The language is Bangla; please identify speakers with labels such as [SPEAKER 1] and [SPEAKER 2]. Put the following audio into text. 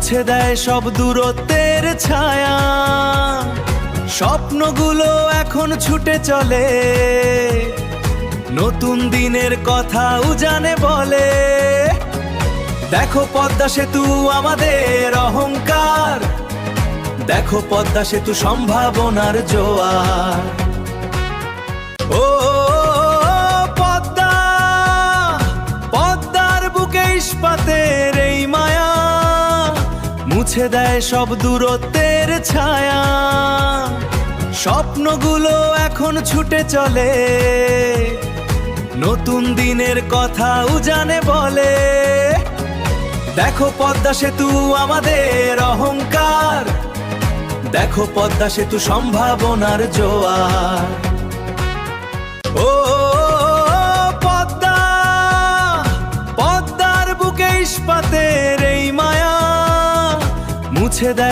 [SPEAKER 1] মুছে দেয় সব দূরত্বের ছায়া। স্বপ্নগুলো এখন ছুটে চলে, নতুন দিনের কথা উজানে বলে। দেখো পদ্মা সেতু আমাদের অহংকার, দেখো পদ্মা সেতু সম্ভাবনার জোয়ার। ও পদ্মা, পদ্মার বুকে ইস্পাতের এই মায়া, মুছে দেয় সব দূরত্বের ছায়া। স্বপ্নগুলো এখন ছুটে চলে, নতুন দিনের কথা উজানে বলে। দেখো পদ্মা সেতু আমাদের অহংকার, দেখো পদ্মা সেতু সম্ভাবনার জোয়ার। ও পদ্মা, পদ্মার বুকে ইস্পাতের এই মায়া, মুছে দেয়